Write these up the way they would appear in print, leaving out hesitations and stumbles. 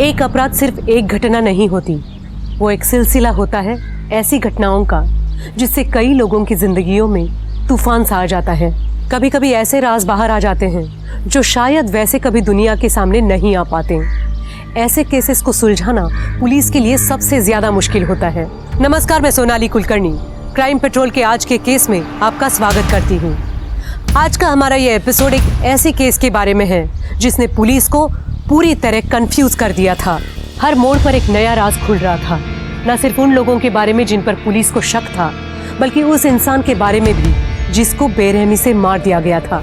एक अपराध सिर्फ एक घटना नहीं होती, वो एक सिलसिला होता है ऐसी घटनाओं का जिससे कई लोगों की जिंदगियों में तूफान सा आ जाता है। कभी कभी ऐसे राज बाहर आ जाते हैं जो शायद वैसे कभी दुनिया के सामने नहीं आ पाते। ऐसे केसेस को सुलझाना पुलिस के लिए सबसे ज्यादा मुश्किल होता है। नमस्कार, मैं सोनाली कुलकर्णी क्राइम पेट्रोल के आज के केस में आपका स्वागत करती हूँ। आज का हमारा ये एपिसोड एक ऐसे केस के बारे में है जिसने पुलिस को पूरी तरह कंफ्यूज कर दिया था। हर मोड़ पर एक नया राज खुल रहा था, न सिर्फ उन लोगों के बारे में जिन पर पुलिस को शक था, बल्कि उस इंसान के बारे में भी जिसको बेरहमी से मार दिया गया था।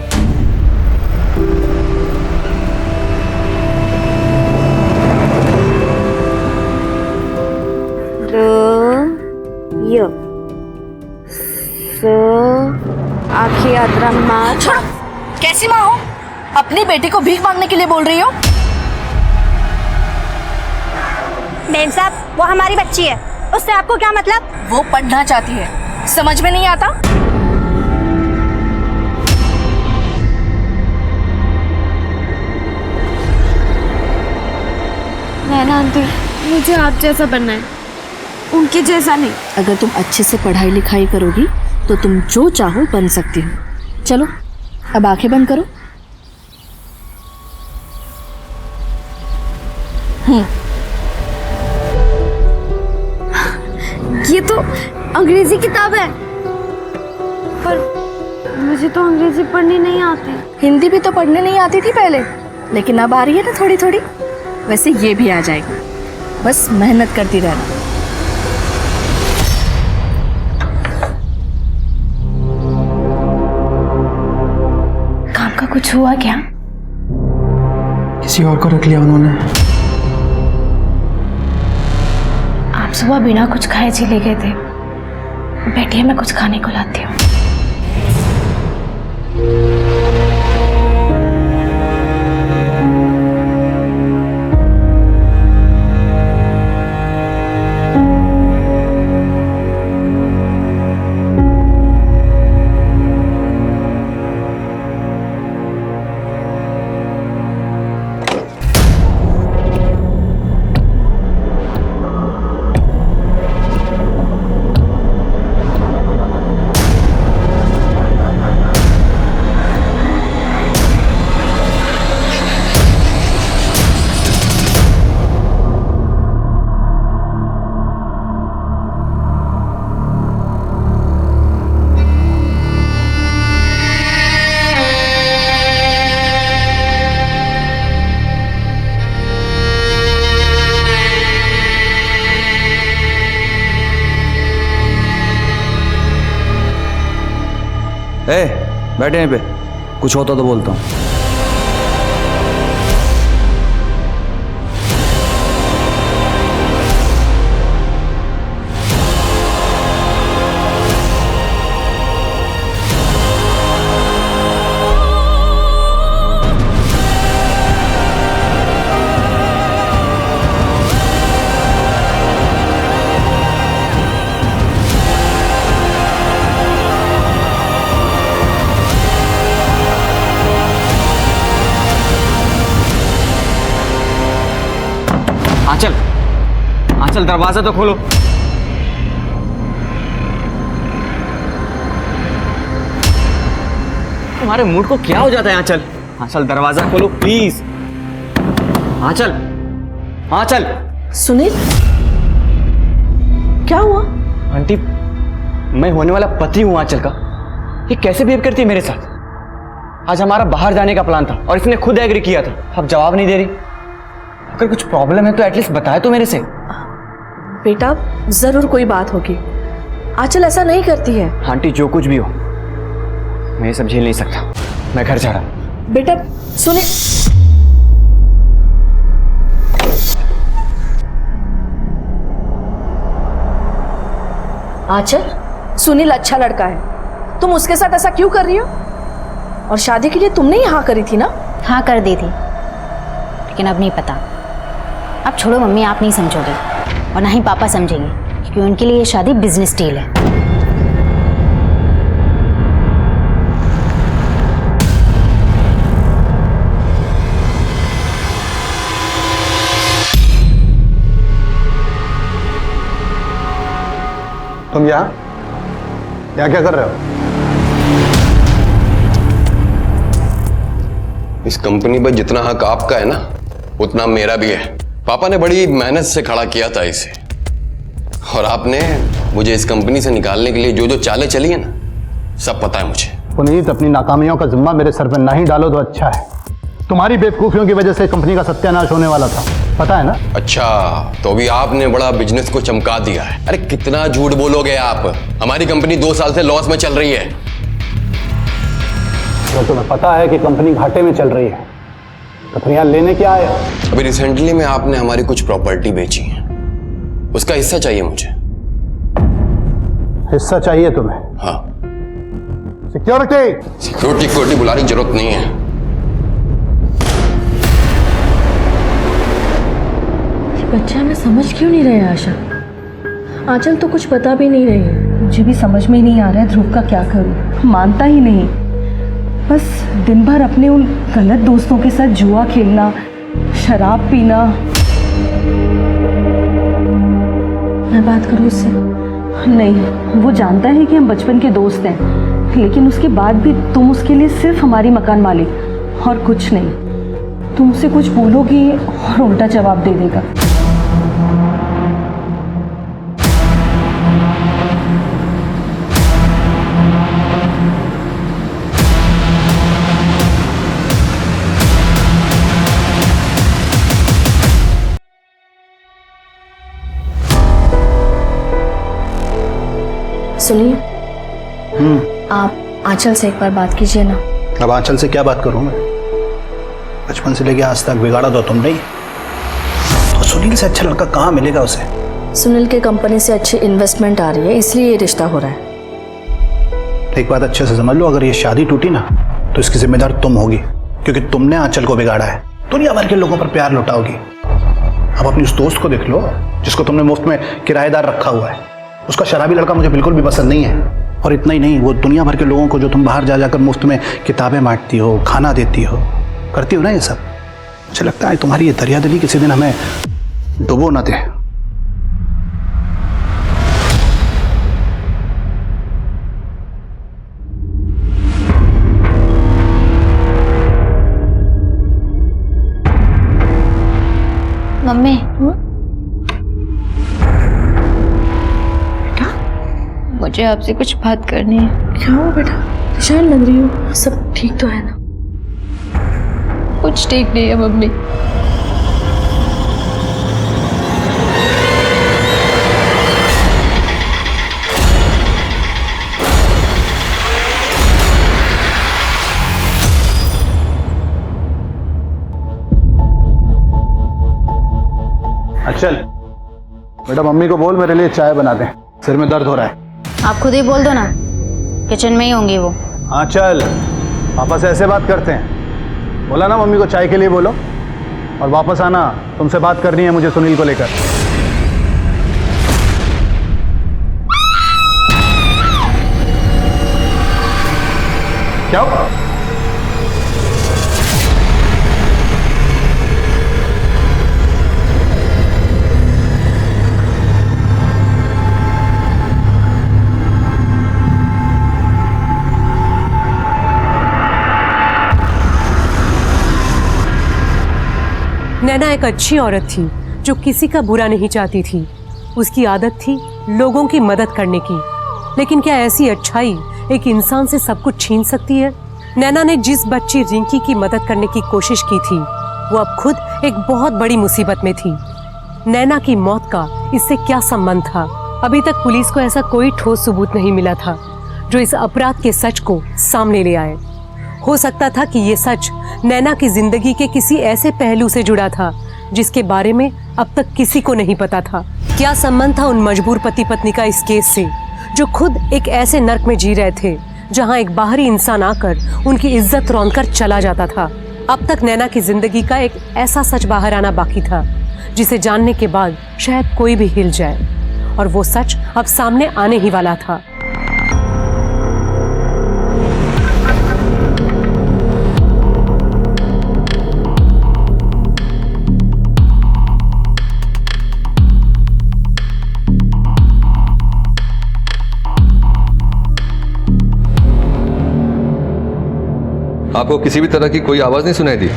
आखिर यात्रा माँ कैसी माँ हो? अपनी बेटी को भीख मांगने के लिए बोल रही हो? बेन साहब, वो हमारी बच्ची है, उससे आपको क्या मतलब? वो पढ़ना चाहती है, समझ में नहीं आता? नैना आंटी, मुझे आप जैसा बनना है, उनके जैसा नहीं। अगर तुम अच्छे से पढ़ाई लिखाई करोगी तो तुम जो चाहो बन सकती हो। चलो अब आंखें बंद करो। ये तो अंग्रेजी किताब है, पर मुझे तो अंग्रेजी पढ़नी नहीं आती। हिंदी भी तो पढ़ने नहीं आती थी पहले, लेकिन अब आ रही है ना थोड़ी थोड़ी। वैसे ये भी आ जाएगा, बस मेहनत करती रहना। काम का कुछ हुआ क्या? किसी और को रख लिया उन्होंने। आप सुबह बिना कुछ खाए चले गए थे। बैठिए, मैं कुछ खाने को लाती हूँ। बैठे यहीं पे, कुछ होता तो बोलता हूँ। आंचल, दरवाजा तो खोलो। तुम्हारे मूड को क्या हो जाता है? आंचल, दरवाजा खोलो प्लीज। आंचल। सुनील, क्या हुआ? आंटी, मैं होने वाला पति हूं आंचल का। ये कैसे बिहेव करती है मेरे साथ? आज हमारा बाहर जाने का प्लान था और इसने खुद एग्री किया था, अब जवाब नहीं दे रही। अगर कुछ प्रॉब्लम है तो एटलीस्ट बताए तो मेरे से। बेटा, जरूर कोई बात होगी। आंचल ऐसा नहीं करती है। आंटी, जो कुछ भी हो, मैं ये सब झेल नहीं सकता। मैं घर जा रहा हूं। बेटा सुनिए, आंचल, सुनील अच्छा लड़का है, तुम उसके साथ ऐसा क्यों कर रही हो? और शादी के लिए तुमने ही हाँ करी थी ना? हाँ कर दी थी, लेकिन अब नहीं पता। अब छोड़ो मम्मी, आप नहीं समझोगे और ना ही पापा समझेंगे, क्योंकि उनके लिए ये शादी बिजनेस डील है। तुम यहाँ क्या कर रहे हो? इस कंपनी पर जितना हक आपका है ना, उतना मेरा भी है। पापा ने बड़ी मेहनत से खड़ा किया था इसे, और आपने मुझे इस कंपनी से निकालने के लिए जो जो चालें चली है ना, सब पता है मुझे। पुनीत, अपनी नाकामियों का जिम्मा मेरे सर पर ना ही डालो तो अच्छा है। तुम्हारी बेवकूफियों की वजह से कंपनी का सत्यानाश होने वाला था, पता है ना? अच्छा, तो अभी आपने बड़ा बिजनेस को चमका दिया है। अरे कितना झूठ बोलोगे आप? हमारी कंपनी 2 साल से लॉस में चल रही है। तो तुम्हें पता है कि कंपनी घाटे में चल रही है, तो फिर यहाँ लेने क्या आए हो? अभी रिसेंटली में आपने हमारी कुछ प्रॉपर्टी बेची है, उसका हिस्सा चाहिए मुझे। हिस्सा चाहिए तुम्हें? हाँ। सिक्योरिटी बुलाने की जरूरत नहीं है। बच्चा मैं समझ क्यों नहीं रहे आशा? आंचल तो कुछ बता भी नहीं रही है। मुझे भी समझ में ही नहीं आ रहा है ध्रुव का क्या करूं। मानता ही नहीं, बस दिन भर अपने उन गलत दोस्तों के साथ जुआ खेलना, शराब पीना। मैं बात करूं उससे? नहीं, वो जानता है कि हम बचपन के दोस्त हैं, लेकिन उसके बाद भी तुम उसके लिए सिर्फ हमारी मकान मालिक और कुछ नहीं। तुम उसे कुछ बोलोगी और उल्टा जवाब दे देगा। सुनिए, आप आंचल से एक बार बात कीजिए ना। अब आंचल से क्या बात करूं मैं? बचपन से लेके आज तक बिगाड़ा तो तुमने ही। तो सुनील से अच्छा लड़का कहाँ मिलेगा उसे? सुनील के कंपनी से अच्छी इन्वेस्टमेंट आ रही है, इसलिए ये रिश्ता हो रहा है। एक बात अच्छे से समझ लो, अगर ये शादी टूटी ना तो इसकी जिम्मेदार तुम होगी, क्योंकि तुमने आंचल को बिगाड़ा है। दुनिया भर के लोगों पर प्यार लुटाओगी। अब अपनी उस दोस्त को देख लो जिसको तुमने मुफ्त में किराएदार रखा हुआ है। उसका शराबी लड़का मुझे बिल्कुल भी पसंद नहीं है। और इतना ही नहीं, वो दुनिया भर के लोगों को जो तुम बाहर जा जाकर मुफ्त में किताबें बांटती हो, खाना देती हो, करती हो ना ये सब, मुझे लगता है तुम्हारी ये दरियादिली किसी दिन हमें डुबो ना दे। मम्मी, मुझे आपसे कुछ बात करनी है। क्या हुआ बेटा? परेशान लग रही हो? सब ठीक तो है ना? कुछ ठीक नहीं है मम्मी। चल बेटा, मम्मी को बोल मेरे लिए चाय बना दे, सिर में दर्द हो रहा है। आप खुद ही बोल दो ना, किचन में ही होंगी वो। हाँ चल, पापा से ऐसे बात करते हैं। बोला ना मम्मी को चाय के लिए बोलो, और वापस आना, तुमसे बात करनी है मुझे सुनील को लेकर। क्या हुआ? नैना एक अच्छी औरत थी जो किसी का बुरा नहीं चाहती थी। उसकी आदत थी लोगों की मदद करने की। लेकिन क्या ऐसी अच्छाई एक इंसान से सब कुछ छीन सकती है? नैना ने जिस बच्ची रिंकी की मदद करने की कोशिश की थी, वो अब खुद एक बहुत बड़ी मुसीबत में थी। नैना की मौत का इससे क्या संबंध था? अभी तक पुलिस को ऐसा कोई ठोस सबूत नहीं मिला था जो इस अपराध के सच को सामने ले आए। हो सकता था कि ये सच नैना की जिंदगी के किसी ऐसे पहलू से जुड़ा था जिसके बारे में अब तक किसी को नहीं पता था। क्या संबंध था उन मजबूर पति पत्नी का इस केस से, जो खुद एक ऐसे नर्क में जी रहे थे जहां एक बाहरी इंसान आकर उनकी इज्जत रौंदकर चला जाता था। अब तक नैना की जिंदगी का एक ऐसा सच बाहर आना बाकी था जिसे जानने के बाद शायद कोई भी हिल जाए, और वो सच अब सामने आने ही वाला था। आपको किसी भी तरह की कोई आवाज नहीं सुनाई दी?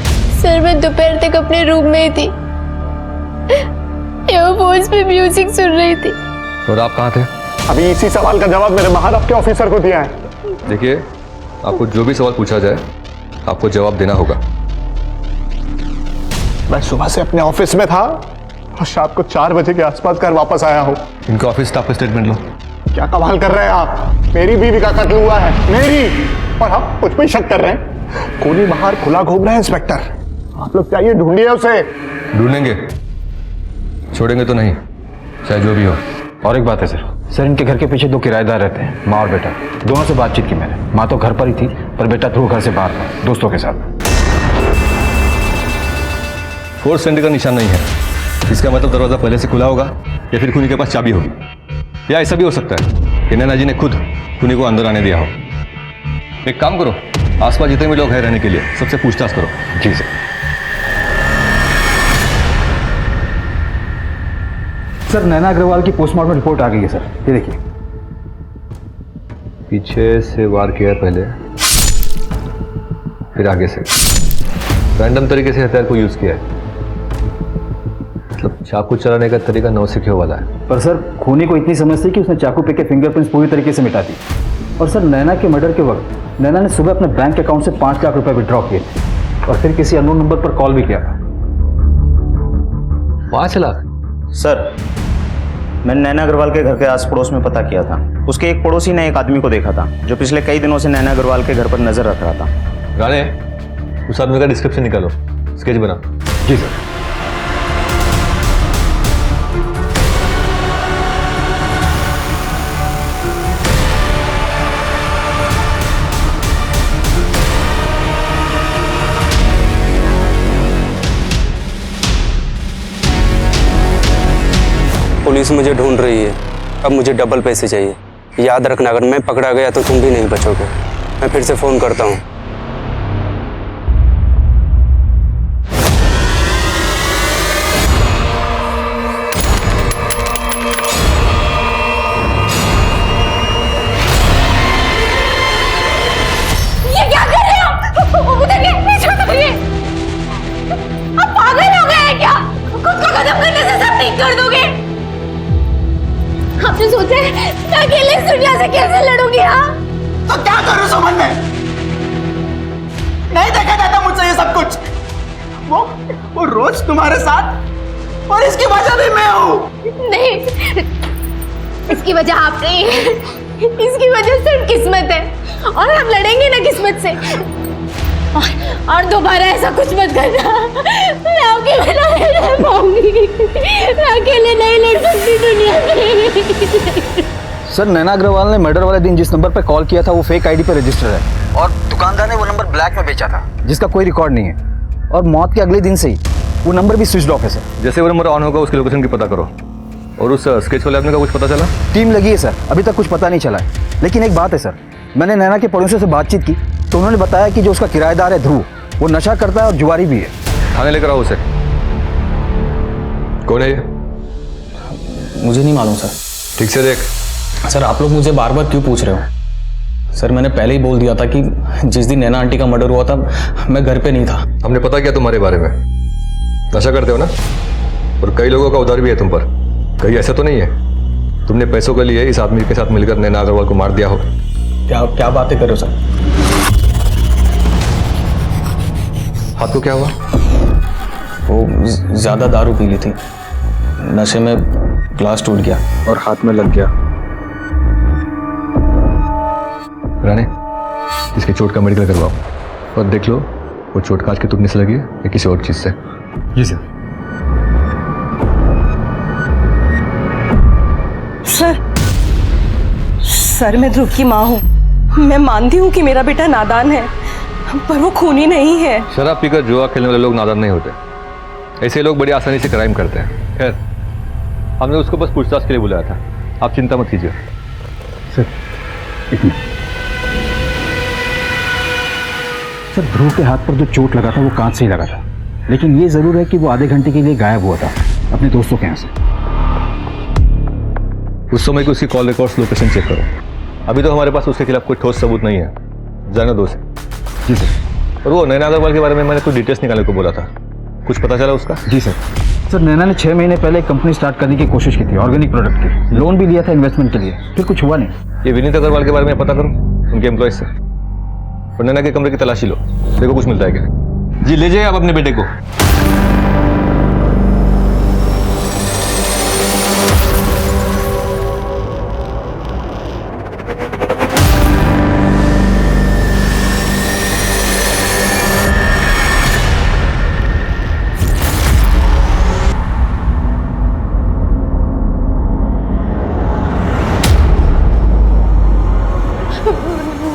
सर मैं दोपहर तक अपने रूम में ही थी, एयरफोन्स पे म्यूजिक सुन रही थी। और आप कहाँ थे? अभी इसी सवाल का जवाब मेरे बाहर आपके ऑफिसर को दिया है। देखिए, आपको जो भी सवाल पूछा जाए आपको जवाब देना होगा। मैं सुबह से अपने ऑफिस में था और शाम को 4 बजे के आसपास घर वापस आया हूँ। इनका ऑफिस स्टाफ का स्टेटमेंट लो। क्या कमाल कर रहे हैं आप? मेरी बीवी का कत्ल हुआ है, मेरी, और आप मुझ पे शक कर रहे हैं। कोनी बाहर खुला घूम रहे हैं इंस्पेक्टर, आप लोग चाहिए ढूंढिए उसे। ढूंढेंगे, छोड़ेंगे तो नहीं, चाहे जो भी हो। और एक बात है सर, इनके घर के पीछे 2 किराएदार रहते हैं, माँ और बेटा। दोनों से बातचीत की मैंने। माँ तो घर पर ही थी, पर बेटा ध्रुव घर से बाहर था, दोस्तों के साथ। फोर्स एंट्री का निशान नहीं है। इसका मतलब दरवाजा पहले से खुला होगा या फिर खूनी के पास चाबी होगी, या ऐसा भी हो सकता है कि नैना जी ने खुद खूनी को अंदर आने दिया हो। एक काम करो, आसपास जितने भी लोग हैं रहने के लिए सबसे पूछताछ करो। जी सर। सर नैना अग्रवाल की पोस्टमार्टम रिपोर्ट आ गई है सर, ये देखिए। पीछे से वार किया पहले, फिर आगे से रैंडम तरीके से हथियार को यूज किया है। मतलब चाकू चलाने का तरीका नौसिखियों वाला है। पर सर खूनी को इतनी समझ थी कि उसने चाकू पे के फिंगरप्रिंट्स पूरी तरीके से मिटा दी। और सर नैना के मर्डर के वक्त नैना ने सुबह अपने बैंक अकाउंट से 5 लाख रुपए विड्रॉ किए थे और फिर किसी अननोन नंबर पर कॉल भी किया था। 5 लाख? सर मैंने नैना अग्रवाल के घर के आस पड़ोस में पता किया था। उसके एक पड़ोसी ने एक आदमी को देखा था जो पिछले कई दिनों से नैना अग्रवाल के घर पर नजर रख रहा था। राणे, उस आदमी का डिस्क्रिप्शन निकालो, स्केच बना। जी सर। पुलिस मुझे ढूंढ रही है, अब मुझे डबल पैसे चाहिए। याद रखना, अगर मैं पकड़ा गया तो तुम भी नहीं बचोगे। मैं फिर से फ़ोन करता हूँ। ये क्या कर रहे हो? उतरिए, पीछे उतरिए। आप पागल हो गए हैं क्या? खुद को खत्म करने से सब ठीक कर दोगे? आपने सोचा है मैं अकेले इस दुनिया से कैसे लड़ूंगी? हाँ तो क्या करूं समझ में नहीं देखा जाता मुझसे ये सब कुछ। वो रोज तुम्हारे साथ, और इसकी वजह भी मैं हूँ। नहीं, इसकी वजह आप नहीं है, इसकी वजह सिर्फ किस्मत है, और हम लड़ेंगे ना किस्मत से। और दोबारा ऐसा कुछ मत करना। मैं आपके बिना नहीं रह पाऊंगी, मैं अकेले नहीं लड़ सकती दुनिया में। सर नैना अग्रवाल ने मर्डर वाले दिन जिस नंबर पर कॉल किया था वो फेक आईडी पर रजिस्टर है, और दुकानदार ने वो नंबर ब्लैक में बेचा था जिसका कोई रिकॉर्ड नहीं है, और मौत के अगले दिन से ही वो नंबर भी स्विच ऑफ है सर। जैसे वो नंबर ऑन होगा उसकी लोकेशन की पता करो। और उस स्केच वाले आदमी का कुछ पता चला? टीम लगी है सर, अभी तक कुछ पता नहीं चला है। लेकिन एक बात है सर, मैंने नैना के पड़ोसियों से बातचीत की तो उन्होंने बताया कि जो उसका किराएदार है ध्रुव, वो नशा करता है और जुआरी भी है। थाने लेकर आओ उसे। कौन है ये? मुझे नहीं मालूम सर। ठीक से देख। सर आप लोग मुझे बार बार क्यों पूछ रहे हो? सर मैंने पहले ही बोल दिया था कि जिस दिन नैना आंटी का मर्डर हुआ था मैं घर पे नहीं था। हमने पता किया तुम्हारे बारे में, नशा करते हो ना, और कई लोगों का उधार भी है तुम पर। कहीं ऐसा तो नहीं है तुमने पैसों के लिए इस आदमी के साथ मिलकर नैना अग्रवाल को मार दिया हो? क्या बातें कर रहे हो सर? हाथ को क्या हुआ? वो ज्यादा दारू पी ली थी, नशे में ग्लास टूट गया और हाथ में लग गया। राणे, इसके चोट का मेडिकल करवाओ और देख लो वो चोट कांच के टूटने से लगी है या किसी और चीज से। जी सर। सर मैं ध्रुव की माँ हूँ। मैं मानती हूँ कि मेरा बेटा नादान है, पर वो खूनी नहीं है। शराब पीकर जुआ खेलने वाले लोग नादान नहीं होते, ऐसे लोग बड़ी आसानी से क्राइम करते हैं। खैर, हमने उसको बस पूछताछ के लिए बुलाया था, आप चिंता मत कीजिए। सर सर ध्रुव के हाथ पर जो चोट लगा था वो कांच से ही लगा था, लेकिन ये जरूर है कि वो आधे घंटे के लिए गायब हुआ था अपने दोस्तों के यहाँ से। उस समय की उसकी कॉल रिकॉर्ड्स लोकेशन चेक करो। अभी तो हमारे पास उसके खिलाफ कोई ठोस सबूत नहीं है, जाने दो उसे। जी सर। और वो नैना अग्रवाल के बारे में मैंने कुछ डिटेल्स निकालने को बोला था, कुछ पता चला उसका? जी सर, नैना ने 6 महीने पहले एक कंपनी स्टार्ट करने की कोशिश की थी, ऑर्गेनिक प्रोडक्ट की। लोन भी लिया था इन्वेस्टमेंट के लिए, फिर कुछ हुआ नहीं। ये विनीत अग्रवाल के बारे में पता करो, उनके एम्प्लॉयज से, और नैना के कमरे की तलाशी लो, देखो कुछ मिलता है क्या। जी ले जाइए आप अपने बेटे को।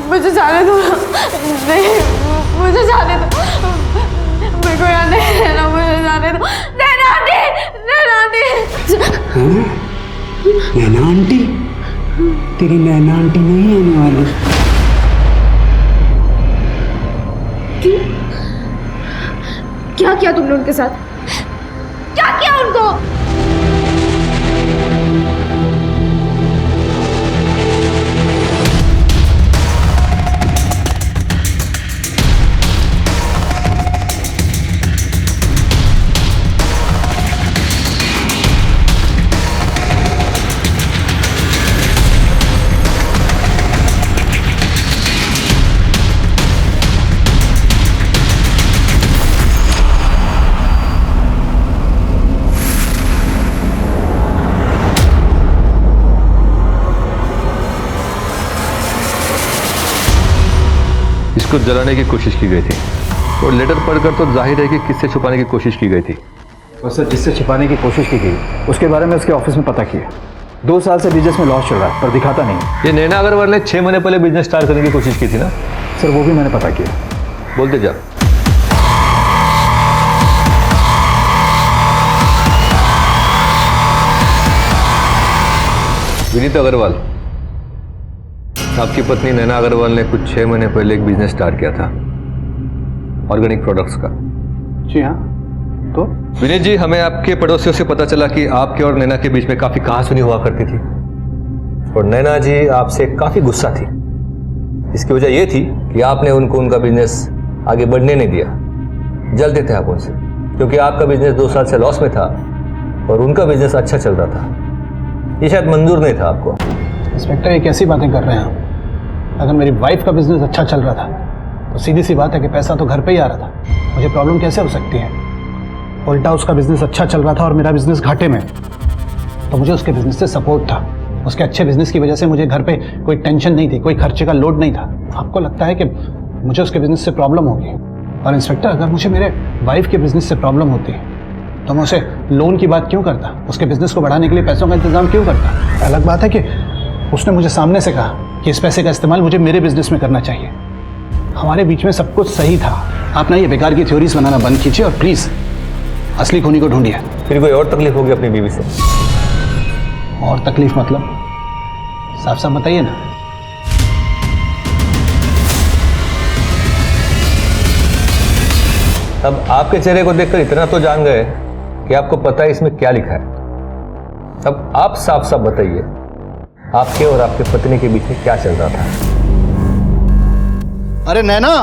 मुझे जाने दो, नहीं मुझे जाने दो, मेरे को यहाँ नहीं रहना, मुझे जाने दो। नैना आंटी, नैना आंटी। नैना आंटी? तेरी नैना आंटी नहीं आने वाली। क्या किया तुमने उनके साथ? क्या किया उनको? इसको जलाने की कोशिश की गई थी, और लेटर पढ़कर तो जाहिर है कि किससे छुपाने की कोशिश की गई थी। और सर, जिससे छिपाने की कोशिश की गई उसके बारे में उसके ऑफिस में पता किया। 2 साल से बिजनेस में लॉस चल रहा है, पर दिखाता नहीं। ये नैना अग्रवाल ने 6 महीने पहले बिजनेस स्टार्ट करने की कोशिश की थी ना? सर वो भी मैंने पता किया। बोलते जा। विनीत अग्रवाल, आपकी पत्नी नैना अग्रवाल ने कुछ 6 महीने पहले एक बिजनेस स्टार्ट किया था, ऑर्गेनिक प्रोडक्ट्स का। जी हाँ, तो विनीत जी, हमें आपके पड़ोसियों से पता चला कि आपके और नैना के बीच में काफी कहासुनी हुआ करती थी, और नैना जी आपसे काफी गुस्सा थी। इसकी वजह यह थी कि आपने उनको उनका बिजनेस आगे बढ़ने नहीं दिया, जलते थे आप उनसे, क्योंकि आपका बिजनेस 2 साल से लॉस में था और उनका बिजनेस अच्छा चल रहा था। ये शायद मंजूर नहीं था आपको। इंस्पेक्टर, ये कैसी बातें कर रहे हैं आप? अगर मेरी वाइफ का बिजनेस अच्छा चल रहा था तो सीधी सी बात है कि पैसा तो घर पे ही आ रहा था, मुझे प्रॉब्लम कैसे हो सकती है? उल्टा उसका बिजनेस अच्छा चल रहा था और मेरा बिजनेस घाटे में, तो मुझे उसके बिजनेस से सपोर्ट था। उसके अच्छे बिजनेस की वजह से मुझे घर पे कोई टेंशन नहीं थी, कोई खर्चे का लोड नहीं था। आपको लगता है कि मुझे उसके बिजनेस से प्रॉब्लम होगी? और इंस्पेक्टर, अगर मुझे मेरे वाइफ के बिजनेस से प्रॉब्लम होती तो मैं उसे लोन की बात क्यों करता? उसके बिजनेस को बढ़ाने के लिए पैसों का इंतजाम क्यों करता? अलग बात है कि उसने मुझे सामने से कहा कि इस पैसे का इस्तेमाल मुझे मेरे बिजनेस में करना चाहिए। हमारे बीच में सब कुछ सही था। आप ना ये बेकार की थ्योरीज बनाना बंद कीजिए और प्लीज असली खूनी को ढूंढिए। फिर कोई और तकलीफ होगी अपनी बीवी से? और तकलीफ मतलब? साफ साफ बताइए ना। अब आपके चेहरे को देखकर इतना तो जान गए कि आपको पता है इसमें क्या लिखा है। अब आप साफ साफ बताइए, आपके और आपके पत्नी के बीच में क्या चल रहा था? अरे नैना,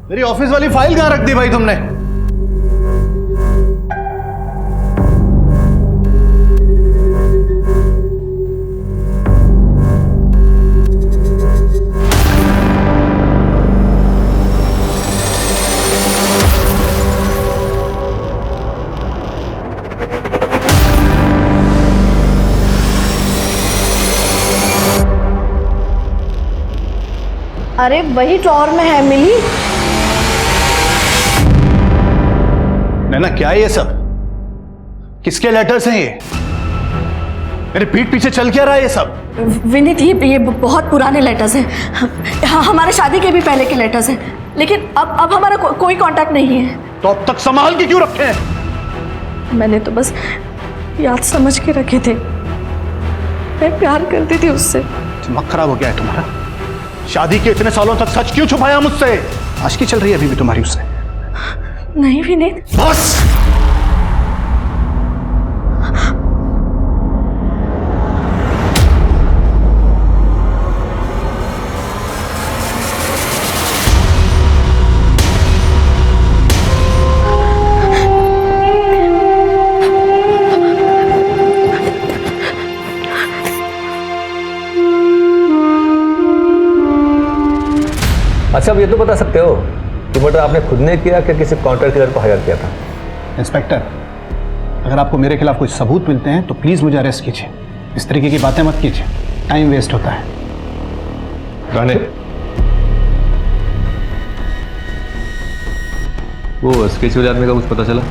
मेरी ऑफिस वाली फाइल कहां रख दी भाई तुमने? अरे वही ड्रॉअर में है, मिली। नैना, क्या है ये सब? किसके लेटर्स हैं ये? मेरे पीठ पीछे चल क्या रहा है ये सब? विनीत, ये बहुत पुराने लेटर्स हैं। हमारे शादी के भी पहले के लेटर्स हैं, लेकिन अब हमारा कोई कांटेक्ट नहीं है। तो अब तक संभाल के क्यों रखे हैं? मैंने तो बस याद समझ के रखे थे। मैं प्यार करती थी उससे। दिमाग खराब हो गया है तुम्हारा? शादी के इतने सालों तक सच क्यों छुपाया मुझसे? आशिकी चल रही है अभी भी तुम्हारी उससे? नहीं विनीत। बस! अच्छा, अब ये तो बता सकते हो कि मर्डर आपने खुद ने किया कि किसी कॉन्ट्रैक्ट किलर को हायर किया था? इंस्पेक्टर, अगर आपको मेरे खिलाफ कुछ सबूत मिलते हैं तो प्लीज़ मुझे अरेस्ट कीजिए। इस तरीके की बातें मत कीजिए, टाइम वेस्ट होता है। राणे, वो स्केच वाले आदमी का कुछ पता चला?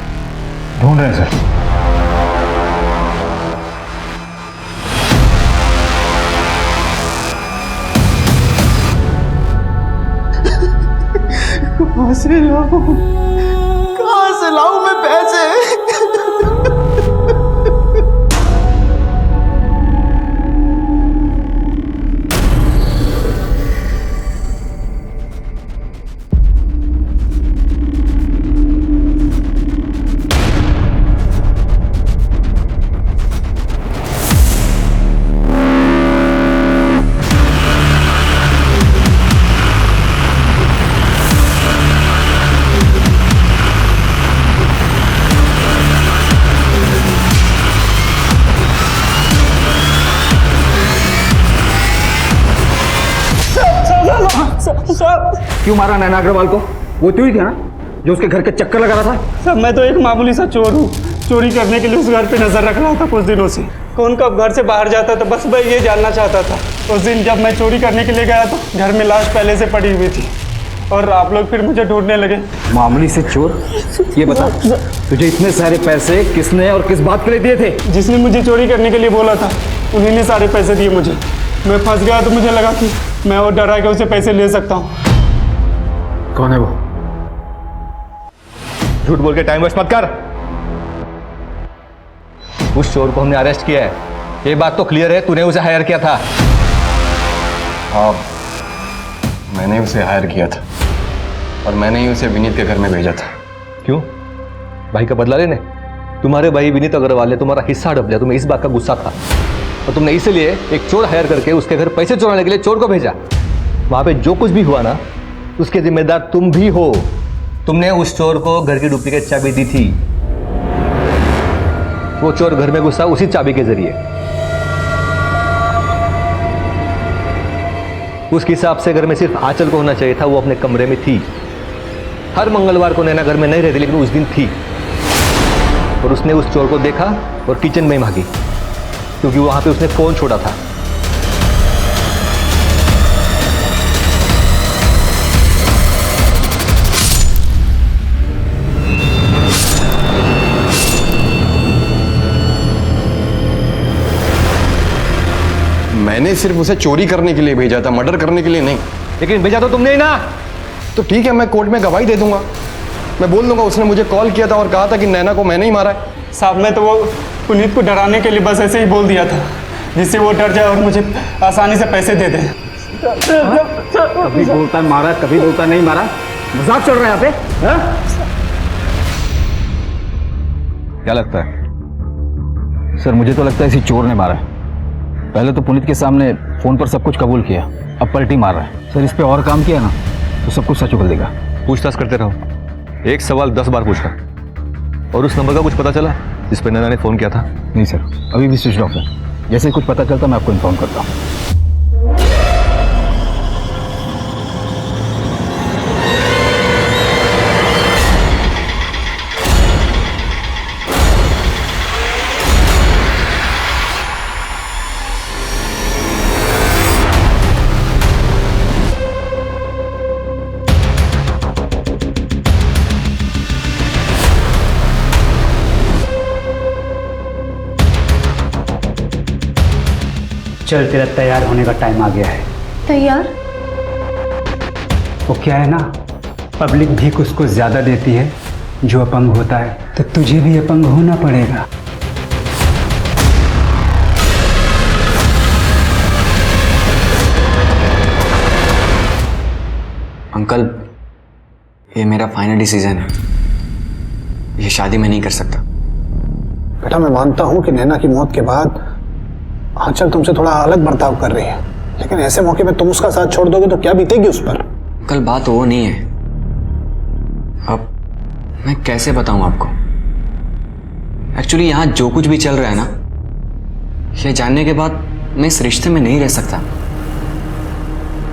ढूंढ रहे हैं सर। कहाँ से लाऊं मैं पैसे? क्यों मारा नैना अग्रवाल को? वो तू ही था ना जो उसके घर के चक्कर लगा रहा था? सर मैं तो एक मामूली सा चोर हूँ, चोरी करने के लिए उस घर पे नजर रख रहा था कुछ दिनों से। कौन कब घर से बाहर जाता था बस मैं ये जानना चाहता था। उस दिन जब मैं चोरी करने के लिए गया तो घर में लाश पहले से पड़ी हुई थी और आप लोग फिर मुझे ढूंढने लगे। मामूली से चोर? ये बता, तुझे इतने सारे पैसे किसने और किस बात के लिए दिए थे? जिसने मुझे चोरी करने के लिए बोला था उन्हीं ने सारे पैसे दिए मुझे। मैं फंस गया तो मुझे लगा कि मैं और डरा के उसे पैसे ले सकता हूँ। कौन है वो? झूठ बोल के टाइम वेस्ट मत कर। उस चोर को हमने अरेस्ट किया है, ये बात तो क्लियर है। तूने उसे हायर किया था। हाँ, मैंने उसे हायर किया था और मैंने ही उसे विनीत के घर में भेजा था। क्यों? भाई का बदला लेने? तुम्हारे भाई विनीत अग्रवाल ने तुम्हारा हिस्सा हड़प लिया, तुम्हें इस बात का गुस्सा था और तुमने इसलिए एक चोर हायर करके उसके घर पैसे चुराने के लिए चोर को भेजा। वहां पे जो कुछ भी हुआ ना उसके जिम्मेदार तुम भी हो। तुमने उस चोर को घर की डुप्लीकेट चाबी दी थी। वो चोर घर में घुसा उसी चाबी के जरिए। उसके हिसाब से घर में सिर्फ आंचल को होना चाहिए था, वो अपने कमरे में थी। हर मंगलवार को नैना घर में नहीं रहती लेकिन उस दिन थी और उसने उस चोर को देखा और किचन में भागी क्योंकि वहां पे उसने फोन छोड़ा था। मैंने सिर्फ उसे चोरी करने के लिए भेजा था, मर्डर करने के लिए नहीं। लेकिन भेजा तो तुमने ही ना। तो ठीक है, मैं कोर्ट में गवाही दे दूंगा। मैं बोल दूंगा उसने मुझे कॉल किया था और कहा था कि नैना को मैंने ही मारा है। साहब मैं तो वो पुनीत को डराने के लिए बस ऐसे ही बोल दिया था जिससे वो डर जाए और मुझे आसानी से पैसे दे दे। कभी बोलता है मारा, कभी बोलता नहीं मारा। मजाक चल रहा है यहाँ पे? हाँ? क्या लगता है? सर मुझे तो लगता है इसी चोर ने मारा है। पहले तो पुनीत के सामने फोन पर सब कुछ कबूल किया, अब पलटी मार रहा है। सर इस पे और काम किया ना तो सब कुछ सच उगल देगा। पूछताछ करते रहो, एक सवाल 10 बार पूछना। और उस नंबर का कुछ पता चला जिस पर नैना ने फोन किया था? नहीं सर, अभी भी स्विच ऑफ है। जैसे ही कुछ पता चलता मैं आपको इन्फॉर्म करता हूँ। चल तेरा तैयार होने का टाइम आ गया है। तैयार? वो क्या है ना, पब्लिक भीख उसको ज़्यादा देती है जो अपंग होता है, तो तुझे भी अपंग होना पड़ेगा। अंकल, ये मेरा फाइनल डिसीजन है। ये शादी मैं नहीं कर सकता। बेटा मैं मानता हूं कि नैना की मौत के बाद आंचल तुमसे थोड़ा अलग बर्ताव कर रही है, लेकिन ऐसे मौके पे तुम उसका साथ छोड़ दोगे तो क्या बीतेगी उस पर? कल बात वो नहीं है। अब मैं कैसे बताऊं आपको? एक्चुअली यहाँ जो कुछ भी चल रहा है ना, ये जानने के बाद मैं इस रिश्ते में नहीं रह सकता।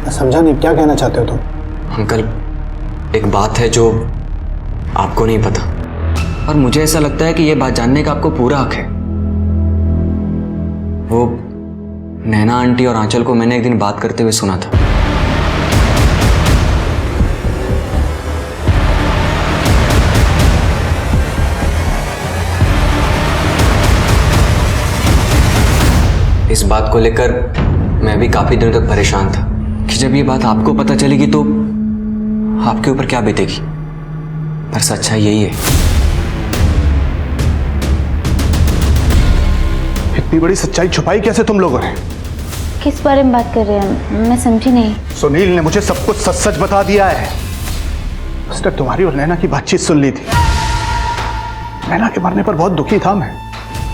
मैं समझा नहीं, क्या कहना चाहते हो तुम? अंकल, एक बात है जो आपको नहीं पता, और मुझे ऐसा लगता है कि ये बात जानने का आपको पूरा हक है। वो नैना आंटी और आंचल को मैंने एक दिन बात करते हुए सुना था। इस बात को लेकर मैं भी काफी दिनों तक परेशान था कि जब ये बात आपको पता चलेगी तो आपके ऊपर क्या बीतेगी। पर सच्चाई यही है। इतनी बड़ी सच्चाई छुपाई कैसे तुम लोगों ने? किस बारे में बात कर रहे हैं, मैं समझी नहीं। सुनील ने मुझे सब कुछ सच सच बता दिया है। उसने तुम्हारी और नैना की बातचीत सुन ली थी। नैना के मरने पर बहुत दुखी था मैं,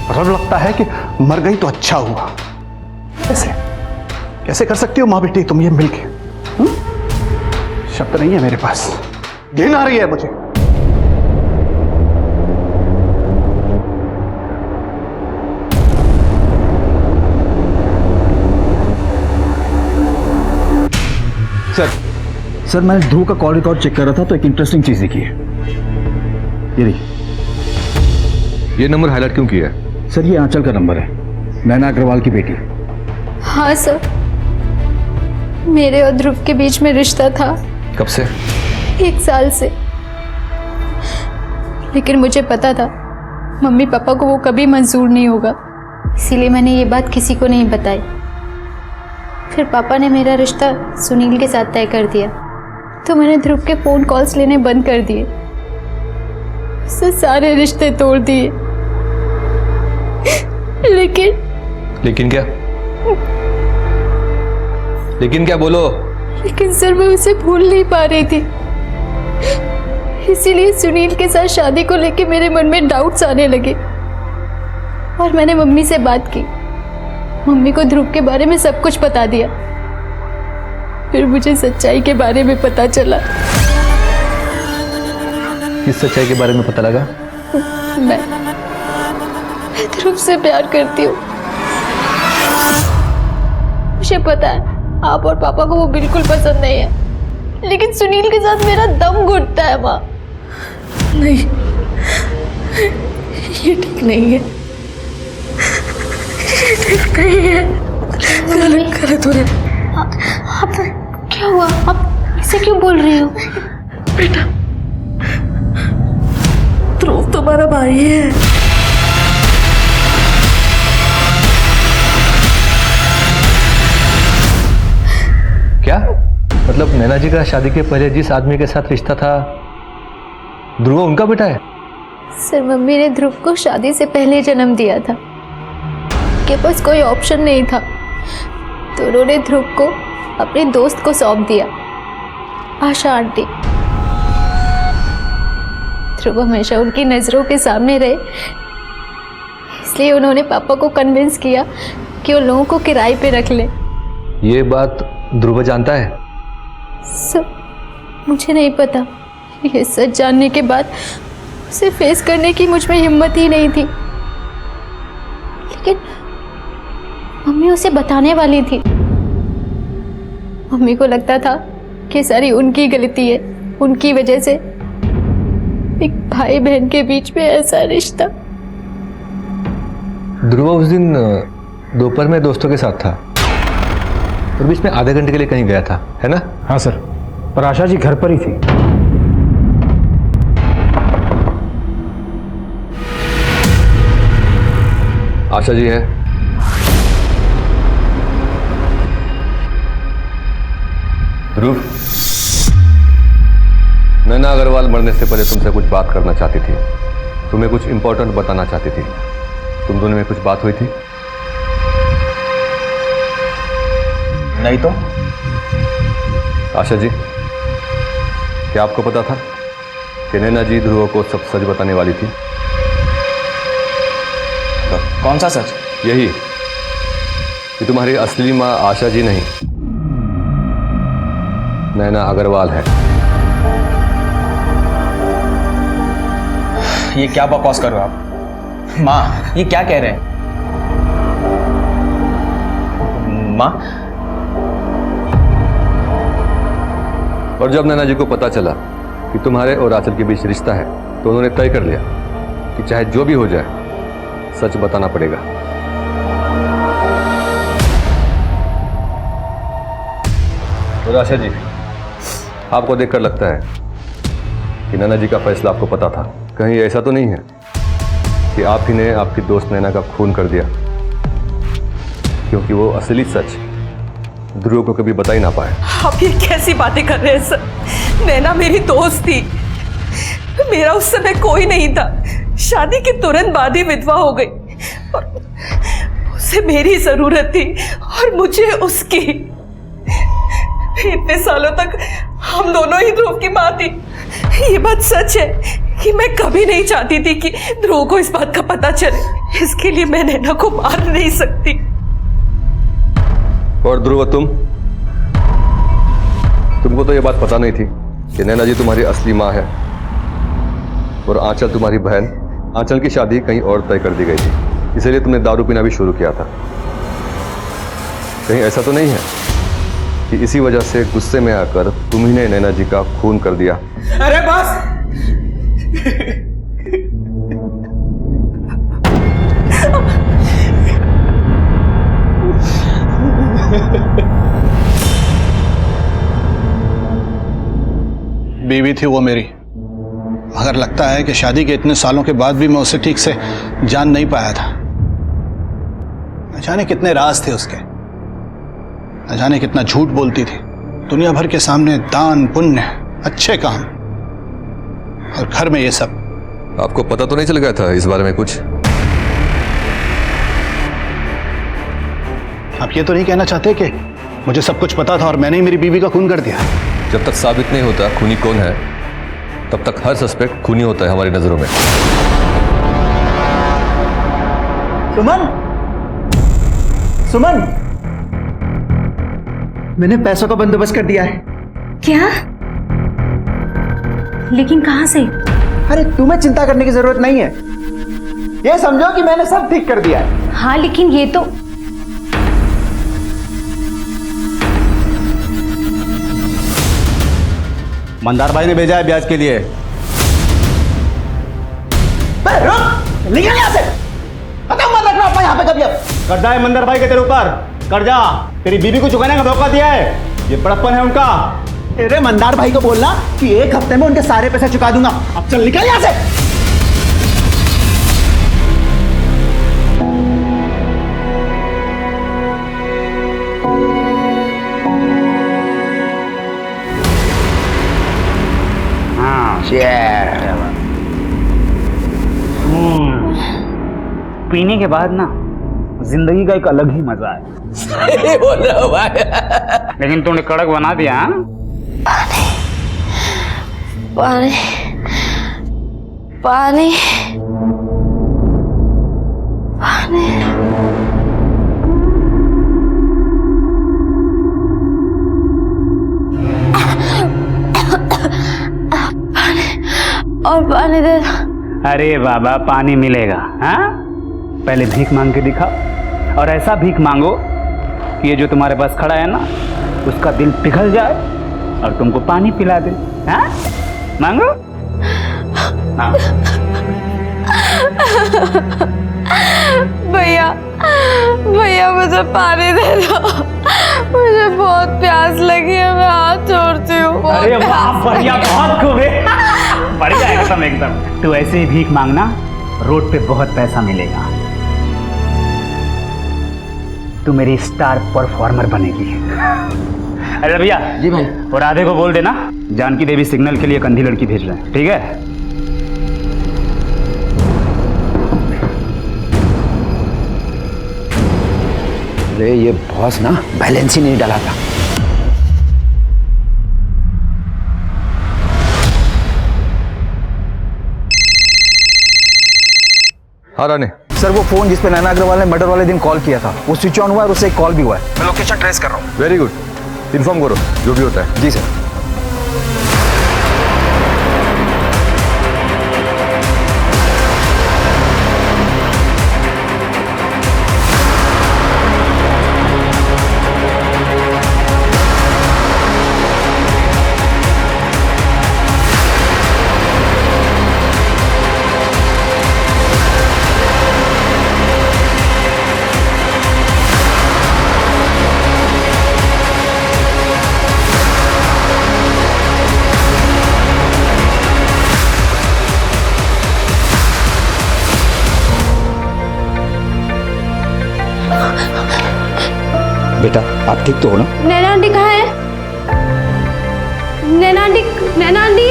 और अब लगता है कि मर गई तो अच्छा हुआ। कैसे कैसे कर सकती हो माँ बेटी तुम ये मिलके? शब्द नहीं है मेरे पास, घिन आ रही है मुझे। सर मैंने ध्रुव का कॉल रिकॉर्ड चेक कर रहा था तो एक इंटरेस्टिंग चीज दिखी है। ये देखिए, ये नंबर हाईलाइट क्यों किया है? सर ये आंचल का नंबर है, नैना अग्रवाल की बेटी। हाँ सर, मेरे और ध्रुव के बीच में रिश्ता था। कब से? 1 साल से। लेकिन मुझे पता था मम्मी पापा को वो कभी मंजूर नहीं होगा, इसीलिए मैंने ये बात किसी को नहीं बताई। फिर पापा ने मेरा रिश्ता सुनील के साथ तय कर दिया, तो मैंने ध्रुव के फ़ोन कॉल्स लेने बंद कर दिए, उससे सारे रिश्ते तोड़ दिए। लेकिन क्या? लेकिन क्या, बोलो। लेकिन सर मैं उसे भूल नहीं पा रही थी, इसीलिए सुनील के साथ शादी को लेके मेरे मन में डाउट्स आने लगे, और मैंने मम्मी से बात की। मम्मी को ध्रुव के बारे में सब कुछ बता दिया। फिर मुझे सच्चाई के बारे में पता चला। किस सच्चाई के बारे में पता लगा? मैं ध्रुव से प्यार करती हूँ। मुझे पता है आप और पापा को वो बिल्कुल पसंद नहीं है, लेकिन सुनील के साथ मेरा दम घुटता है माँ। नहीं, ये ठीक नहीं है, ये ठीक नहीं है। गलत हो रहा है। आप क्या हुआ? आप इसे क्यों बोल रही हो? बेटा, ध्रुव तुम्हारा भाई है। क्या मतलब? नैना जी का शादी के पहले जिस आदमी के साथ रिश्ता था ध्रुव उनका बेटा है? सर मम्मी ने ध्रुव को शादी से पहले जन्म दिया था, के पास कोई ऑप्शन नहीं था, तो उन्होंने ध्रुव को अपने दोस्त को सौंप दिया, आशा आंटी। ध्रुव हमेशा उनकी नज़रों के सामने रहे, इसलिए उन्होंने पापा को कन्विंस किया कि उन लोगों को किराए पे रख ले। ये बात ध्रुव जानता है? सर मुझे नहीं पता। ये सच जानने के बाद उसे फेस करने की मुझ में हिम्मत ही नहीं थी, लेकिन मम्मी उसे बताने वाली थी। मम्मी को लगता था कि सारी उनकी गलती है, उनकी वजह से एक भाई बहन के बीच में ऐसा रिश्ता। ध्रुव उस दिन दोपहर में दोस्तों के साथ था और बीच में आधे घंटे के लिए कहीं गया था, है ना? हाँ सर, पर आशा जी घर पर ही थी। आशा जी है? ध्रुव, नैना अग्रवाल मरने से पहले तुमसे कुछ बात करना चाहती थी, तुम्हें कुछ इंपॉर्टेंट बताना चाहती थी। तुम दोनों में कुछ बात हुई थी? नहीं तो। आशा जी, क्या आपको पता था कि नैना जी ध्रुव को सब सच बताने वाली थी? कौन सा सच? यही कि तुम्हारी असली माँ आशा जी नहीं, नैना अग्रवाल है। ये क्या बकवास कर रहे हो आप? माँ, ये क्या कह रहे हैं? माँ, और जब नैना जी को पता चला कि तुम्हारे और आंचल के बीच रिश्ता है तो उन्होंने तय कर लिया कि चाहे जो भी हो जाए सच बताना पड़ेगा। और आशा जी, आपको देखकर लगता है कि नैना जी का फैसला आपको पता था। कहीं ऐसा तो नहीं है कि आप ही ने आपकी दोस्त नैना का खून कर दिया? क्योंकि वो असली सच ध्रुव को कभी बता ही ना पाए। आप ये कैसी बातें कर रहे हैं सर? नैना मेरी दोस्त थी, मेरा उस समय कोई नहीं था। शादी के तुरंत बाद ही विधवा हो गई और उसे मेरी जरूरत थी और मुझे उसकी। इतने सालों तक हम दोनों ही ध्रुव की मां थी। ये बात सच है कि मैं कभी नहीं चाहती थी कि ध्रुव को इस बात का पता चले। इसके लिए मैं नैना को मार नहीं सकती। और ध्रुव, तुमको तो ये बात पता नहीं थी कि नैना जी तुम्हारी असली माँ है और आंचल तुम्हारी बहन। आंचल की शादी कहीं और तय कर दी गई थी, इसीलिए तुमने दारू पीना भी शुरू किया था। कहीं ऐसा तो नहीं है कि इसी वजह से गुस्से में आकर तुम ही ने नैना जी का खून कर दिया? अरे बस! बीवी थी वो मेरी। अगर लगता है कि शादी के इतने सालों के बाद भी मैं उसे ठीक से जान नहीं पाया था। न जाने कितने राज थे उसके, न जाने कितना झूठ बोलती थी दुनिया भर के सामने। दान पुण्य, अच्छे काम, और घर में ये सब। आपको पता तो नहीं चल गया था इस बारे में कुछ? आप ये तो नहीं कहना चाहते कि मुझे सब कुछ पता था और मैंने ही मेरी बीवी का खून कर दिया? जब तक साबित नहीं होता खूनी कौन है, तब तक हर सस्पेक्ट खूनी होता है हमारी नजरों में। सुमन, सुमन, मैंने पैसों का बंदोबस्त कर दिया है। क्या? लेकिन कहां से? अरे तुम्हें चिंता करने की जरूरत नहीं है। ये समझो कि मैंने सब ठीक कर दिया है। हाँ, लेकिन ये तो मंदार भाई ने भेजा है ब्याज के लिए। निकल यहाँ से! खत्म मत रखना अपना यहाँ पे कभी। अब कर्जा है मंदार भाई के तेरे ऊपर, कर्जा तेरी बीवी को चुकाने का मौका दिया है। ये बड़प्पन है उनका। तेरे मंदार भाई को बोलना कि 1 हफ्ते में उनके सारे पैसे चुका दूंगा। अब चल निकल यहाँ से। पीने के बाद ना जिंदगी का एक अलग ही मजा है। बोल रहा हूँ भाई। लेकिन तूने कड़क बना दिया। हाँ? पानी पानी पानी और पानी दे। अरे बाबा, पानी मिलेगा। हाँ, पहले भीख मांग के दिखाओ, और ऐसा भीख मांगो कि ये जो तुम्हारे पास खड़ा है ना, उसका दिल पिघल जाए और तुमको पानी पिला दे। हाँ, मांगो। हाँ। भैया भैया मुझे पानी दे दो, मुझे बहुत प्यास लगी है, मैं हाथ जोड़ती हूँ। अरे वाह, बढ़िया, बहुत खूब है। बढ़िया एकदम एकदम। तू ऐसे ही भीख मांगना, रोड पे बहुत पैसा मिलेगा। तू मेरी स्टार परफॉर्मर बनेगी। अरे भैया जी भाई, और राधे को बोल देना जानकी देवी सिग्नल के लिए कंधी लड़की भेज रहे हैं, ठीक है? अरे ये बॉस ना बैलेंस ही नहीं डाला था। हाँ रानी। सर, वो फोन जिस पे नैना अग्रवाल ने मर्डर वाले दिन कॉल किया था वो स्विच ऑन हुआ है और उससे एक कॉल भी हुआ है। मैं लोकेशन ट्रेस कर रहा हूँ। वेरी गुड, इन्फॉर्म करो जो भी होता है। जी सर। बेटा आप ठीक तो हो ना? नैना आंटी कहाँ है? नैना आंटी, नैना आंटी।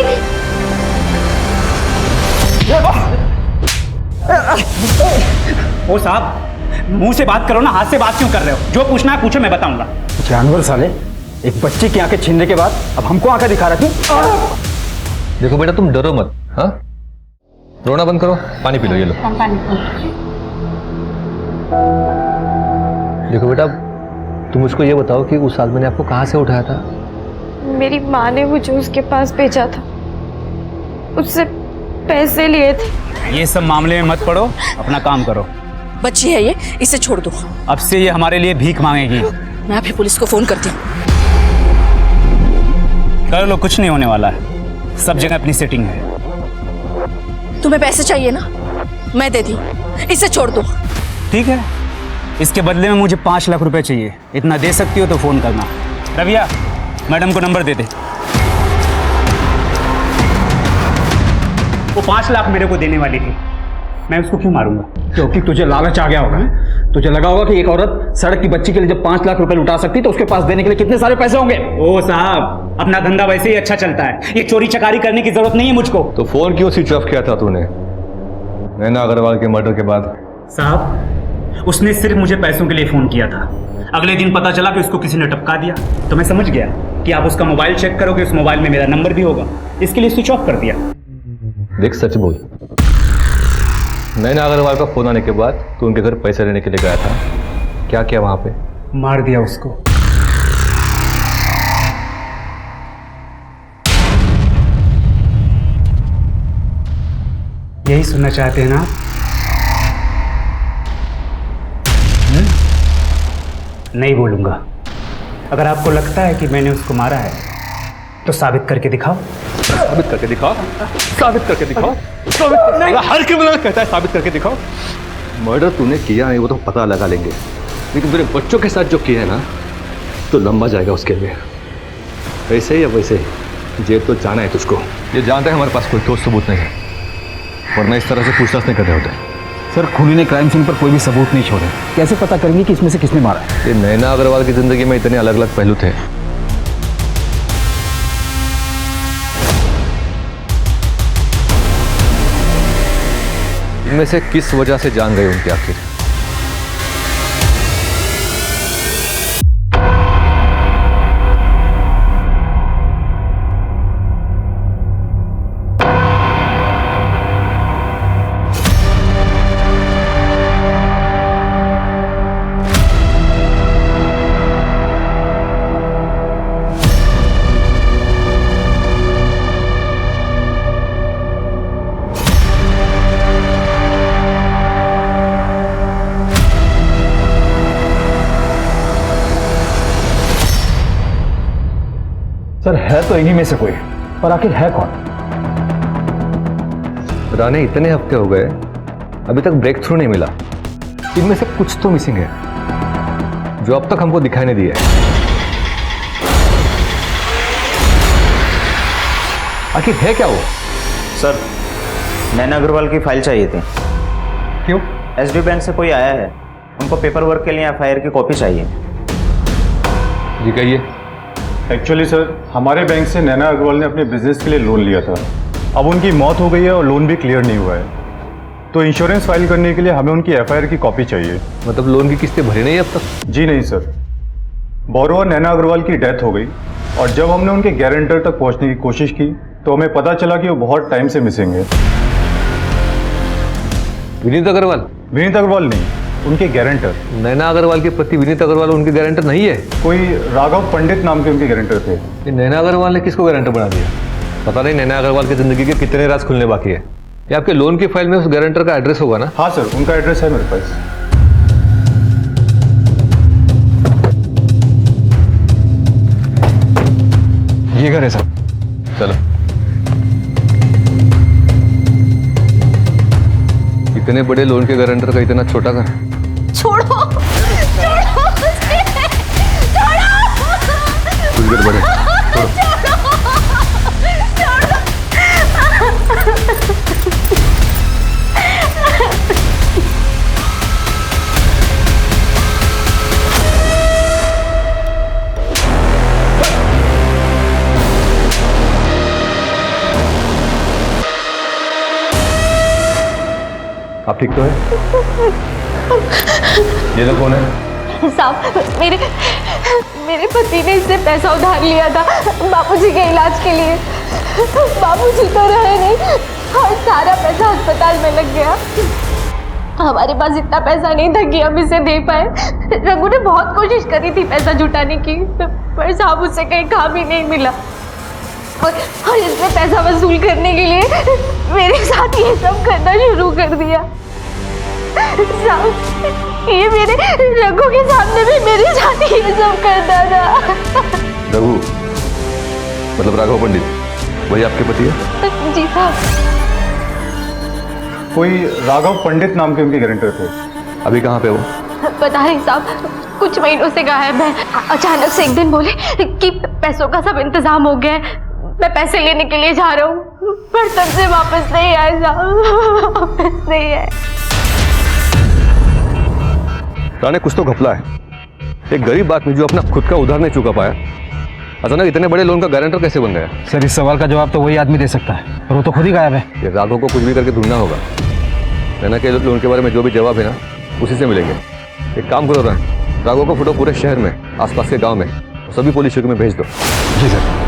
ओ साहब, मुंह से बात करो ना, हाथ से बात क्यों कर रहे हो? जो पूछना है पूछो, मैं बताऊंगा। जानवर साले, एक बच्ची की आंखें छीनने के बाद अब हमको आंखें दिखा रहा तू। देखो बेटा तुम डरो मत, हाँ? रोना बंद करो, पानी पी लो, ये लो। देखो बेटा तुम मुझको ये बताओ कि उस आदमी ने आपको कहाँ से उठाया था? मेरी माँ ने मुझे उसके पास भेजा था, उससे पैसे लिए थे। ये सब मामले में मत पड़ो, अपना काम करो। बच्ची है ये, इसे छोड़ दो। अब से ये हमारे लिए भीख मांगेगी। मैं अभी पुलिस को फोन करती हूँ। कर लो, कुछ नहीं होने वाला है, सब जगह अपनी सेटिंग है। तुम्हें पैसे चाहिए ना, मैं देती हूँ, इसे छोड़ दो। ठीक है, इसके बदले में मुझे 5 लाख रुपए चाहिए। इतना दे सकती हो तो फोन करना। रविया, मैडम को नंबर दे दे। वो 5 लाख मेरे को देने वाली थी, मैं उसको क्यों मारूंगा? क्योंकि तुझे लालच आ गया होगा। तुझे लगा होगा कि एक औरत सड़क की बच्ची के लिए जब 5 लाख रुपए लुटा सकती तो उसके पास देने के लिए कितने सारे पैसे होंगे। ओ साहब, अपना धंधा वैसे ही अच्छा चलता है, ये चोरी चकारी करने की जरूरत नहीं है मुझको। तो फोन क्यों स्विच ऑफ किया था तूने नैना अग्रवाल के मर्डर के बाद? साहब, उसने सिर्फ मुझे पैसों के लिए फोन किया था। अगले दिन पता चला कि उसको किसी ने टपका दिया, तो मैं समझ गया कि आप उसका मोबाइल चेक करोगे, उस मोबाइल में मेरा नंबर भी होगा, इसके लिए स्विच ऑफ कर दिया। देख सच बोल, नैना अग्रवाल का फोन आने के बाद तू उनके घर पैसे लेने के लिए गया था, क्या किया वहां पे? मार दिया उसको। यही सुनना चाहते हैं ना आप? नहीं बोलूंगा। अगर आपको लगता है कि मैंने उसको मारा है तो साबित करके दिखाओ। साबित करके दिखाओ, साबित करके दिखाओ, साबित कर... हर क्रिमिनल कहता है साबित करके दिखाओ। मर्डर तूने किया नहीं वो तो पता लगा लेंगे, लेकिन तेरे बच्चों के साथ जो किया है ना तो लंबा जाएगा उसके लिए। वैसे ही या वैसे जेल तो जाना है तुझको। ये जानते हैं हमारे पास कोई ठोस सबूत नहीं है, वरना इस तरह से पूछताछ नहीं कर रहे होते। सर, खूनी ने क्राइम सीन पर कोई भी सबूत नहीं छोड़े, कैसे पता करेंगे कि इसमें से किसने मारा है? ये नैना अग्रवाल की जिंदगी में इतने अलग अलग पहलू थे। इनमें से किस वजह से जान गई उनकी आखिर? सर, है तो इन्हीं में से कोई, पर आखिर है कौन? राने इतने हफ्ते हो गए अभी तक ब्रेक थ्रू नहीं मिला। इनमें से कुछ तो मिसिंग है जो अब तक हमको दिखाई नहीं दिया है। आखिर है क्या वो? सर, नैना अग्रवाल की फाइल चाहिए थी। क्यों? एसडी बैंक से कोई आया है, उनको पेपर वर्क के लिए एफआईआर की कॉपी चाहिए। जी कहिए। एक्चुअली सर, हमारे बैंक से नैना अग्रवाल ने अपने बिजनेस के लिए लोन लिया था। अब उनकी मौत हो गई है और लोन भी क्लियर नहीं हुआ है, तो इंश्योरेंस फाइल करने के लिए हमें उनकी एफआईआर की कॉपी चाहिए। मतलब लोन की किस्तें भरी नहीं अब तक? जी नहीं सर, बोरोवर नैना अग्रवाल की डेथ हो गई और जब हमने उनके गारंटर तक पहुंचने की कोशिश की तो हमें पता चला कि वो बहुत टाइम से मिसिंग है। विनीत अग्रवाल? विनीत अग्रवाल नहीं, उनके गारंटर। नैना अग्रवाल के पति विनीत अग्रवाल उनके गारंटर नहीं है? कोई राघव पंडित नाम के उनके गारंटर थे। ये नैना अग्रवाल ने किसको गारंटर बना दिया? पता नहीं नैना अग्रवाल की जिंदगी के कितने राज खुलने बाकी है। ये आपके लोन की फाइल में उस गारंटर का एड्रेस होगा ना? हाँ सर, उनका एड्रेस है मेरे पास। ये घर है सर। चलो। इतने बड़े लोन के गारंटर का इतना छोटा घर? छोड़ो, छोड़ो मुझे, छोड़ो। कुछ गड़बड़ है, छोड़ो। आप ठीक तो है? ये लोग कौन है? साहब मेरे पति ने इससे पैसा उधार लिया था बापूजी के इलाज के लिए। बापूजी तो रहे नहीं और सारा पैसा अस्पताल में लग गया। हमारे पास इतना पैसा नहीं था कि हम इसे दे पाए। रघु ने बहुत कोशिश करी थी पैसा जुटाने की, पर साहब उससे कहीं काम ही नहीं मिला। और इसने पैसा वसूल करने के लिए मेरे साथ ये सब करना शुरू कर दिया। साहब ये मेरे रघु के सामने भी मेरे साथ ये सब करता था। रघु मतलब राघव पंडित, वही आपके पति है? जी साहब। कोई राघव पंडित नाम के उनके गारंटर थे। अभी कहाँ पे वो? पता नहीं साहब, कुछ महीनों से गायब है। अचानक से एक दिन बोले कि पैसों का सब इंतजाम हो गया है, मैं पैसे लेने के लिए जा रहा हूँ, पर तब से वापस नहीं आए साहब, वापस नहीं आए। राणे कुछ तो घपला है। एक गरीब आदमी जो अपना खुद का उधार नहीं चुका पाया, अचानक इतने बड़े लोन का गारंटर कैसे बन गया? सर इस सवाल का जवाब तो वही आदमी दे सकता है, और वो तो खुद ही गायब है। ये राघव को कुछ भी करके ढूंढना होगा। नैना के लोन के बारे में जो भी जवाब है ना, उसी से मिलेंगे। एक काम करो राणे, राघव को फोटो पूरे शहर में, आसपास के गांव में, सभी पुलिस चौकी में भेज दो। जी सर।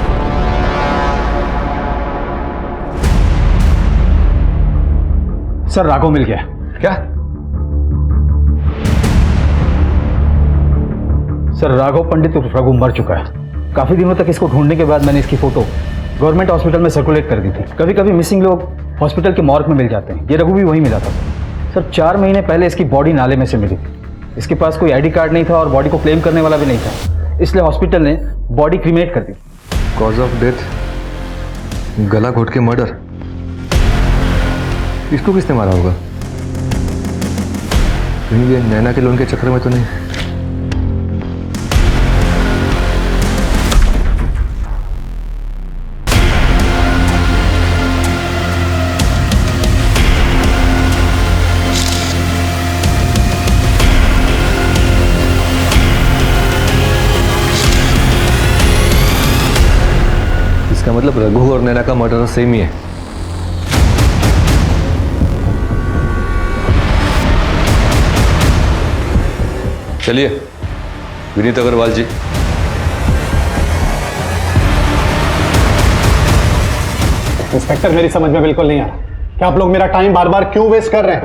सर राघव मिल गया। क्या? सर राघव पंडित उर्फ रघु मर चुका है। काफी दिनों तक इसको ढूंढने के बाद मैंने इसकी फोटो गवर्नमेंट हॉस्पिटल में सर्कुलेट कर दी थी। कभी कभी मिसिंग लोग हॉस्पिटल के मॉर्ग में मिल जाते हैं, ये रघु भी वहीं मिला था। सर 4 महीने पहले इसकी बॉडी नाले में से मिली थी। इसके पास कोई आईडी कार्ड नहीं था और बॉडी को क्लेम करने वाला भी नहीं था, इसलिए हॉस्पिटल ने बॉडी क्रीमेट कर दी। कॉज ऑफ डेथ गला घोट के मर्डर। इसको किसने मारा होगा? कहीं ये नैना के लोन के चक्कर में तो नहीं? इसका मतलब रघु और नैना का मर्डर सेम ही है। चलिए विनीत अग्रवाल जी। इंस्पेक्टर मेरी समझ में बिल्कुल नहीं आ रहा कि आप लोग मेरा टाइम बार बार क्यों वेस्ट कर रहे हैं।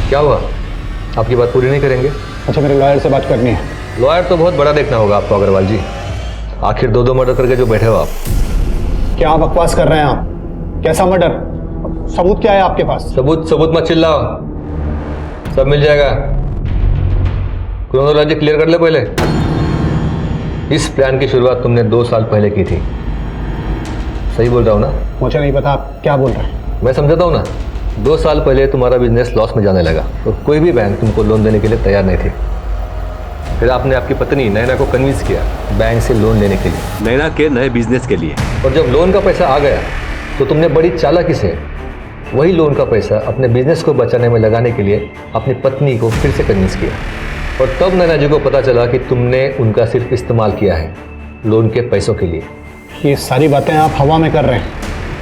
क्या हुआ? आपकी बात पूरी नहीं करेंगे? अच्छा मेरे लॉयर से बात करनी है। लॉयर तो बहुत बड़ा देखना होगा आपको अग्रवाल जी। आखिर 2 मर्डर करके जो बैठे हो आप। क्या बकवास कर रहे हैं आप? कैसा मर्डर? सबूत क्या है आपके पास? सबूत मत चिल्लाओ, सब मिल जाएगा। क्रोनोलॉजी क्लियर कर ले पहले। इस प्लान की शुरुआत तुमने 2 साल पहले की थी, सही बोल रहा हूँ ना? मुझे नहीं पता आप क्या बोल रहे हैं। मैं समझाता हूँ ना। 2 साल पहले तुम्हारा बिजनेस लॉस में जाने लगा और कोई भी बैंक तुमको लोन देने के लिए तैयार नहीं थी। फिर आपने आपकी पत्नी नैना को कन्विंस किया बैंक से लोन लेने के लिए, नैना के नए बिजनेस के लिए। और जब लोन का पैसा आ गया तो तुमने बड़ी चालाकी से वही लोन का पैसा अपने बिजनेस को बचाने में लगाने के लिए अपनी पत्नी को फिर से कन्विंस किया। और तब नैना जी को पता चला कि तुमने उनका सिर्फ इस्तेमाल किया है लोन के पैसों के लिए। ये सारी बातें आप हवा में कर रहे हैं,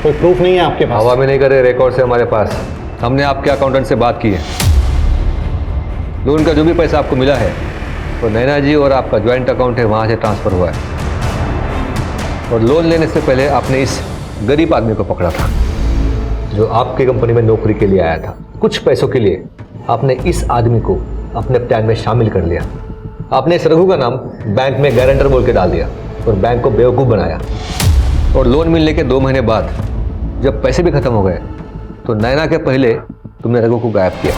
कोई प्रूफ नहीं है आपके पास? हवा में नहीं करे, रिकॉर्ड से हमारे पास। हमने आपके अकाउंटेंट से बात की है। लोन का जो भी पैसा आपको मिला है वो नैना जी और आपका ज्वाइंट अकाउंट है, वहाँ से ट्रांसफ़र हुआ है। और लोन लेने से पहले आपने इस गरीब आदमी को पकड़ा था जो आपकी कंपनी में नौकरी के लिए आया था। कुछ पैसों के लिए आपने इस आदमी को अपने प्लान में शामिल कर लिया। आपने इस रघु का नाम बैंक में गारंटर बोल के डाल दिया और बैंक को बेवकूफ़ बनाया। और लोन मिलने के 2 महीने बाद जब पैसे भी खत्म हो गए तो नैना के पहले तुमने रघु को गायब किया।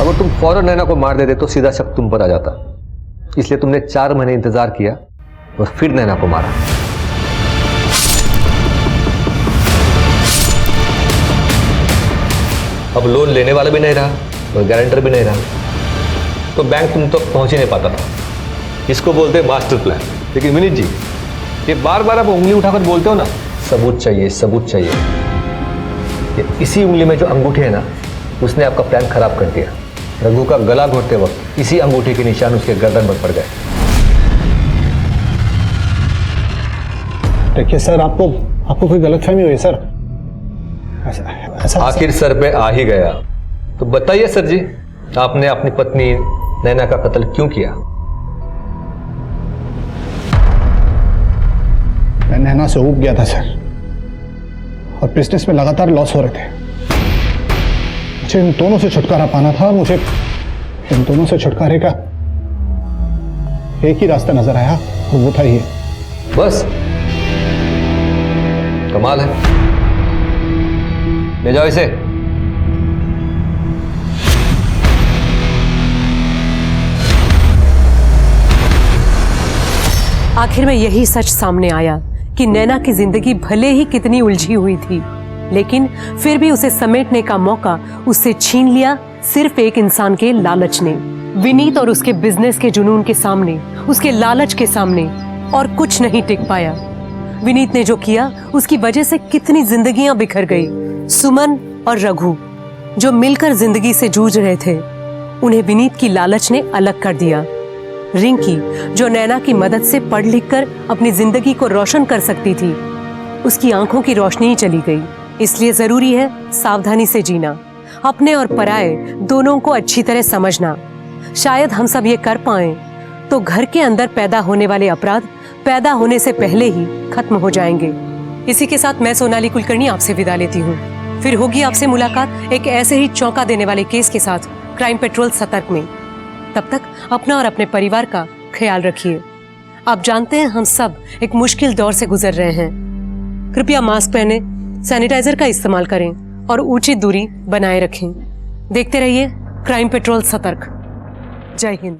अगर तुम फौरन नैना को मार देते तो सीधा शक तुम पर आ जाता, इसलिए तुमने 4 महीने इंतजार किया और फिर नैना को मारा। अब लोन लेने वाला भी नहीं रहा और गारंटर भी नहीं रहा, तो बैंक तुम तक पहुंच ही नहीं पाता था। इसको बोलते हैं मास्टर प्लान। लेकिन विनीत जी, ये बार बार आप उंगली उठाकर बोलते हो ना, सबूत चाहिए सबूत चाहिए। ये इसी उंगली में जो अंगूठी है ना, उसने आपका प्लान खराब कर दिया। रघु का गला घोटते वक्त इसी अंगूठी के निशान उसके गर्दन पर पड़ गए। देखिए सर, आपको कोई गलतफहमी हुई सर। ऐसा आखिर सर पे आ ही गया तो बताइए सर जी, आपने अपनी पत्नी नैना का कत्ल क्यों किया? मैं नैना से ऊब गया था सर, और बिजनेस में लगातार लॉस हो रहे थे। मुझे इन दोनों से छुटकारा पाना था। मुझे इन दोनों से छुटकारे का एक ही रास्ता नजर आया, और वो था ये। बस कमाल है, ले जाओ इसे। आखिर में यही सच सामने आया कि नैना की जिंदगी भले ही कितनी उलझी हुई थी, लेकिन फिर भी उसे समेटने का मौका उससे छीन लिया सिर्फ एक इंसान के लालच ने। विनीत और उसके बिजनेस के जुनून के सामने, उसके लालच के सामने और कुछ नहीं टिक पाया। विनीत ने जो किया उसकी वजह से कितनी जिंदगियां बिखर गई। सुमन और रघु जो मिलकर जिंदगी से जूझ रहे थे, उन्हें विनीत की लालच ने अलग कर दिया। रिंकी जो नैना की मदद से पढ़ लिख कर अपनी जिंदगी को रोशन कर सकती थी, उसकी आंखों की रोशनी ही चली गई। इसलिए जरूरी है सावधानी से जीना, अपने और पराये दोनों को अच्छी तरह समझना। शायद हम सब ये कर पाएं तो घर के अंदर पैदा होने वाले अपराध पैदा होने से पहले ही खत्म हो जाएंगे। इसी के साथ मैं सोनाली कुलकर्णी आपसे विदा लेती हूँ। फिर होगी आपसे मुलाकात एक ऐसे ही चौंका देने वाले केस के साथ क्राइम पेट्रोल सतर्क में। तब तक अपना और अपने परिवार का ख्याल रखिए। आप जानते हैं हम सब एक मुश्किल दौर से गुजर रहे हैं। कृपया मास्क पहने, सैनिटाइजर का इस्तेमाल करें और उचित दूरी बनाए रखें। देखते रहिए क्राइम पेट्रोल सतर्क। जय हिंद।